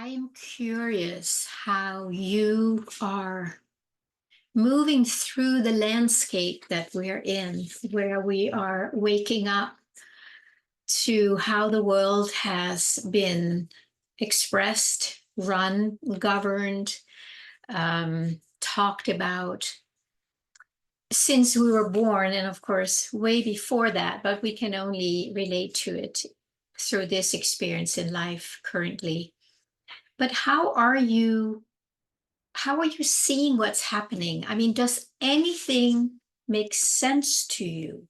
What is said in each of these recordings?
I'm curious how you are moving through the landscape that we're in, where we are waking up to how the world has been expressed, run, governed, talked about since we were born, and of course, way before that, but we can only relate to it through this experience in life currently. But how are you seeing what's happening? I mean, does anything make sense to you?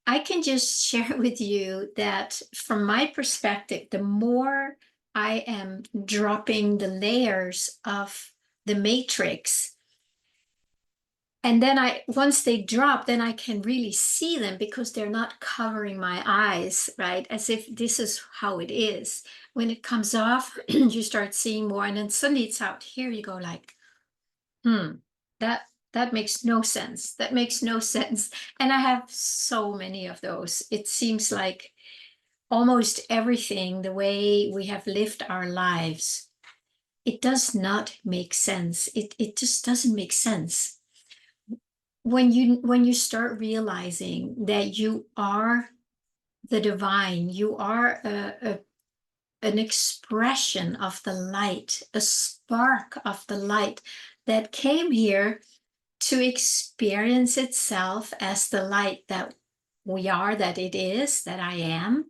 I can just share with you that from my perspective, the more I am dropping the layers of the matrix, and then once they drop, then I can really see them because they're not covering my eyes, right? As if this is how it is. When it comes off, you start seeing more, and then suddenly it's out here. You go like, Hmm, that makes no sense. That makes no sense. And I have so many of those. It seems like almost everything, the way we have lived our lives, it does not make sense. It just doesn't make sense. When you start realizing that you are the divine, you are an expression of the light, a spark of the light that came here to experience itself as the light that we are, that it is, that I am,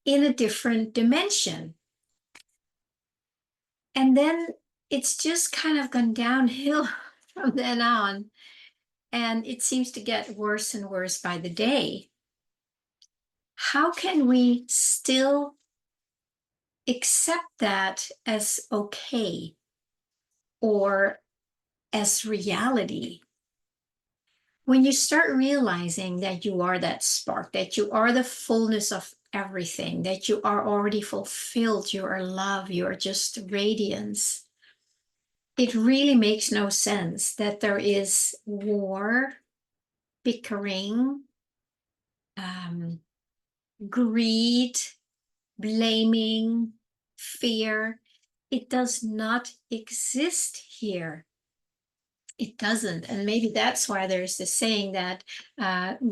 in a different dimension. And then it's just kind of gone downhill from then on. And it seems to get worse and worse by the day. How can we still accept that as okay or as reality? When you start realizing that you are that spark, that you are the fullness of everything, that you are already fulfilled, you are love, you are just radiance, it really makes no sense that there is war, bickering, um, greed, blaming, fear. It does not exist here. It doesn't. And maybe that's why there's this saying that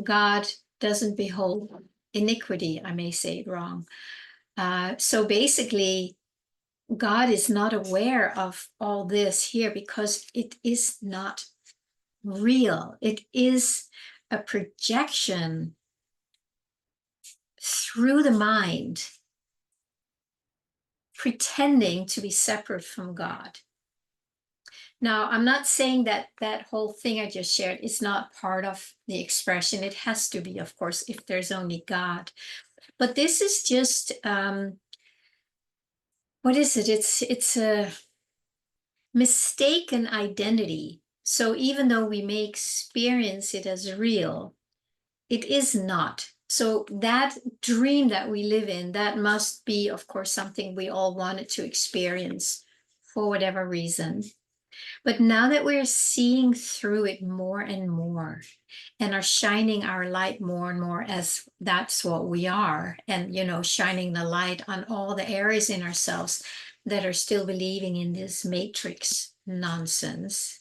God doesn't behold iniquity. I may say it wrong. So basically, God is not aware of all this here because it is not real. It is a projection through the mind, pretending to be separate from God. Now, I'm not saying that that whole thing I just shared is not part of the expression. It has to be, of course, if there's only God. But this is just what is it? It's a mistaken identity. So even though we may experience it as real, it is not. So that dream that we live in, that must be, of course, something we all wanted to experience for whatever reason. But now that we're seeing through it more and more and are shining our light more and more as that's what we are, and, shining the light on all the areas in ourselves that are still believing in this matrix nonsense.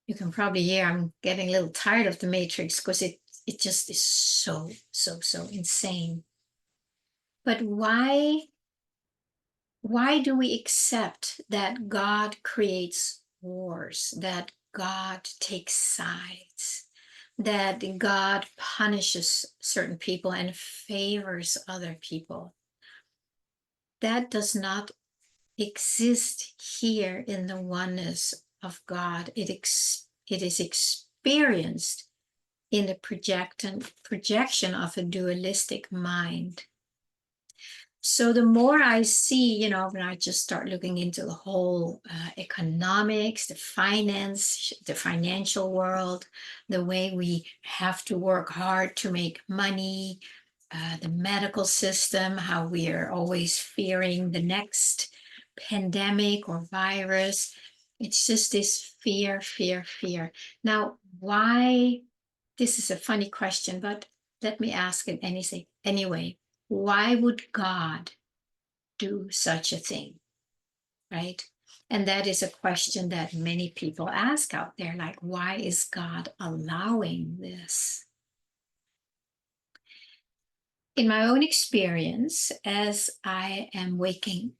You can probably hear I'm getting a little tired of the matrix because it just is so, so, so insane. But why do we accept that God creates wars, that God takes sides, that God punishes certain people and favors other people? That does not exist here in the oneness of God. It is experienced in the projection of a dualistic mind. So the more I see, when I just start looking into the whole economics, the finance, the financial world, the way we have to work hard to make money, the medical system, how we are always fearing the next pandemic or virus. It's just this fear, fear, fear. Now, why? This is a funny question, but let me ask it anyway. Why would God do such a thing, right? And that is a question that many people ask out there, like, why is God allowing this? In my own experience, as I am waking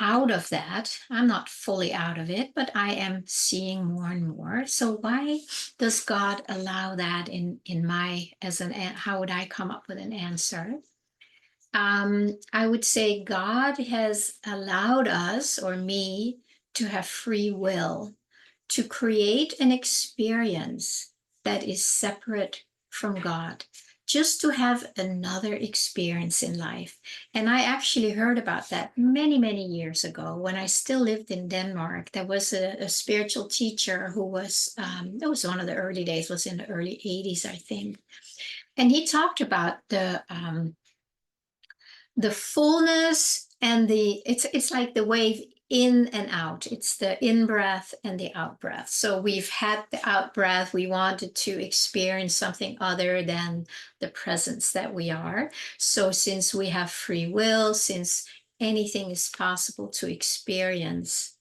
out of that, I'm not fully out of it, but I am seeing more and more. So why does God allow that in my, how would I come up with an answer? I would say God has allowed us, or me, to have free will to create an experience that is separate from God, just to have another experience in life. And I actually heard about that many, many years ago when I still lived in Denmark. There was a spiritual teacher who was, it was one of the early days, was in the early 80s, I think. And he talked about the fullness and it's like the wave in and out. It's the in breath and the out breath. So we've had the out breath. We wanted to experience something other than the presence that we are. So since we have free will, since anything is possible to experience,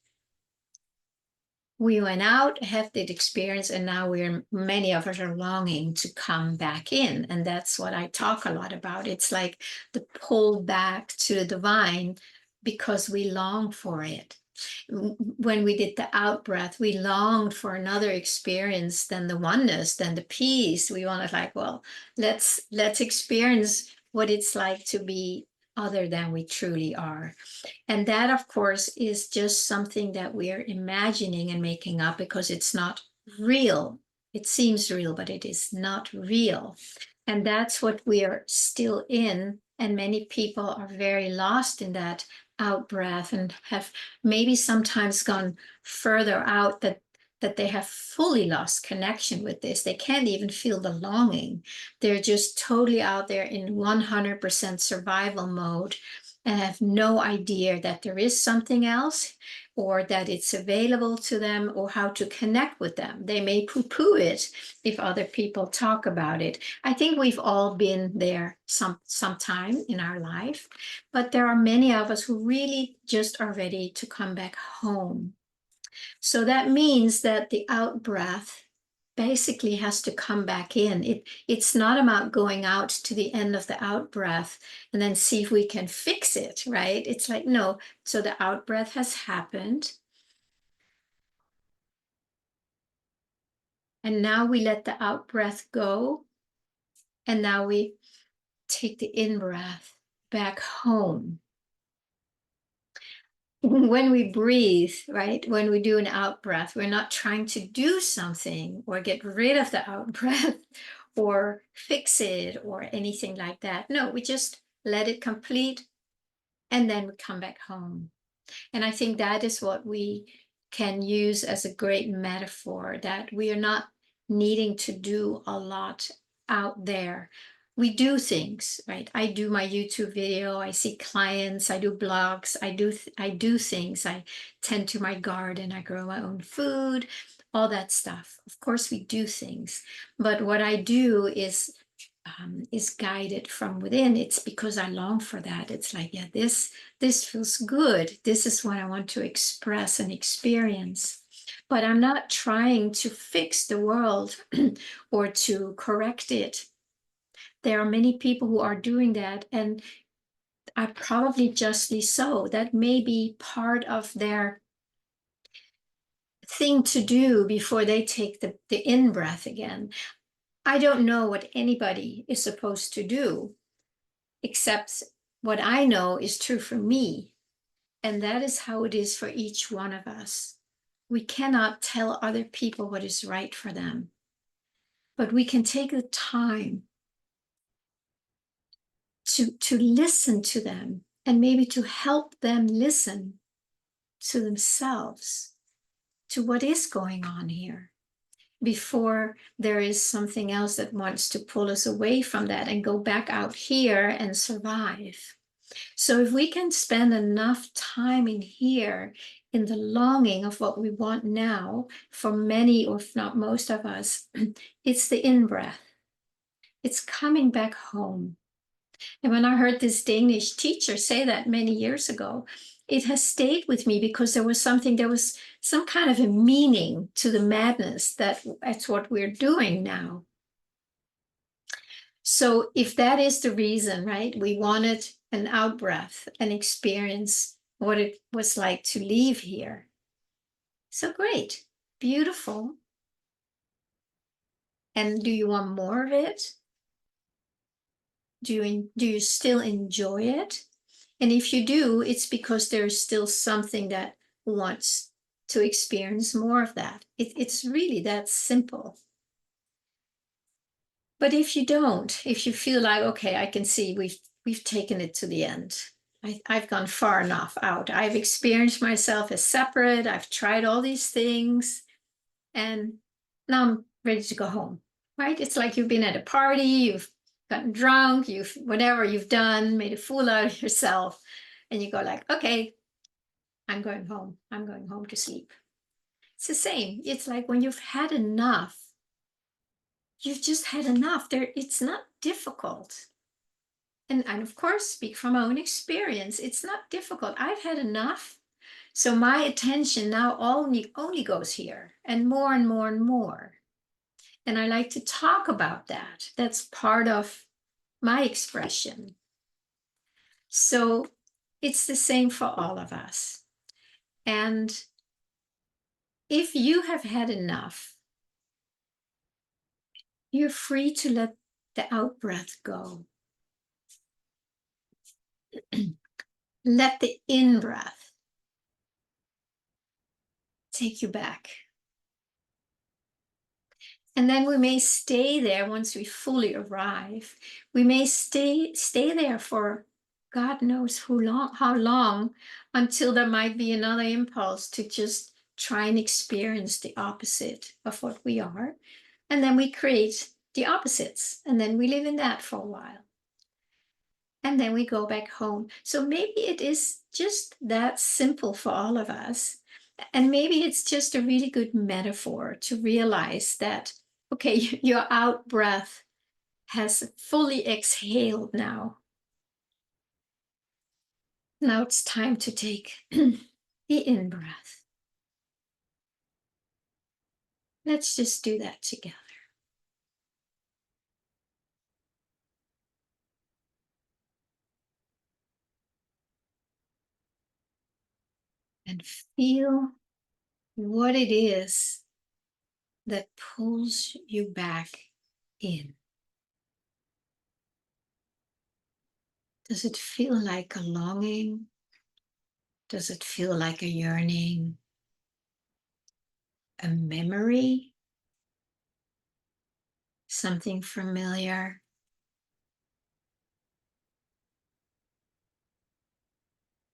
we went out, had that experience, and now many of us are longing to come back in. And that's what I talk a lot about. It's like the pull back to the divine because we long for it. When we did the out breath, we longed for another experience than the oneness, than the peace. We wanted, like, well, let's experience what it's like to be other than we truly are. And that, of course, is just something that we're imagining and making up because it's not real. It seems real, but it is not real. And that's what we are still in. And many people are very lost in that out breath and have maybe sometimes gone further out that they have fully lost connection with this. They can't even feel the longing. They're just totally out there in 100% survival mode and have no idea that there is something else or that it's available to them or how to connect with them. They may poo-poo it if other people talk about it. I think we've all been there sometime in our life, but there are many of us who really just are ready to come back home. So that means that the out breath basically has to come back in. It's not about going out to the end of the out breath and then see if we can fix it, right? It's like, no, so the out breath has happened. And now we let the out breath go. And now we take the in breath back home. When we breathe, right, when we do an out breath, we're not trying to do something or get rid of the out breath or fix it or anything like that. No, we just let it complete and then we come back home. And I think that is what we can use as a great metaphor, that we are not needing to do a lot out there. We do things, right? I do my YouTube video, I see clients, I do blogs, I do things. I tend to my garden, I grow my own food, all that stuff. Of course, we do things, but what I do is guided from within. It's because I long for that. It's like, yeah, this feels good. This is what I want to express and experience. But I'm not trying to fix the world or to correct it. There are many people who are doing that, and are probably justly so. That may be part of their thing to do before they take the in breath again. I don't know what anybody is supposed to do, except what I know is true for me. And that is how it is for each one of us. We cannot tell other people what is right for them, but we can take the time to listen to them and maybe to help them listen to themselves, to what is going on here, before there is something else that wants to pull us away from that and go back out here and survive. So if we can spend enough time in here, in the longing of what we want now, for many, or if not most of us, it's the in-breath. It's coming back home. And when I heard this Danish teacher say that many years ago, it has stayed with me because there was some kind of a meaning to the madness that's what we're doing now. So if that is the reason, right, we wanted an out breath, an experience, what it was like to leave here. So great, beautiful. And do you want more of it? Do you still enjoy it? And if you do, it's because there's still something that wants to experience more of that. It's really that simple. But if you don't, if you feel like, okay, I can see we've taken it to the end. I've gone far enough out. I've experienced myself as separate. I've tried all these things, and now I'm ready to go home. Right? It's like you've been at a party, you've gotten drunk, you've whatever you've done, made a fool out of yourself, and you go like, okay, I'm going home. I'm going home to sleep. It's the same. It's like when you've had enough, you've just had enough. It's not difficult. And of course, speak from my own experience. It's not difficult. I've had enough. So my attention now only goes here and more and more and more. And I like to talk about that. That's part of my expression. So it's the same for all of us. And if you have had enough, you're free to let the out breath go. Let the in breath take you back. And then we may stay there once we fully arrive. We may stay there for God knows how long, until there might be another impulse to just try and experience the opposite of what we are. And then we create the opposites, and then we live in that for a while. And then we go back home. So maybe it is just that simple for all of us. And maybe it's just a really good metaphor to realize that, okay, your out breath has fully exhaled now. Now it's time to take the in breath. Let's just do that together. And feel what it is that pulls you back in. Does it feel like a longing? Does it feel like a yearning? A memory? Something familiar?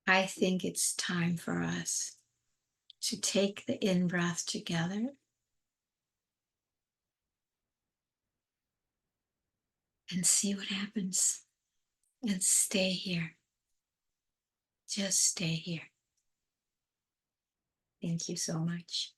I think it's time for us to take the in breath together and see what happens. And stay here. Just stay here. Thank you so much.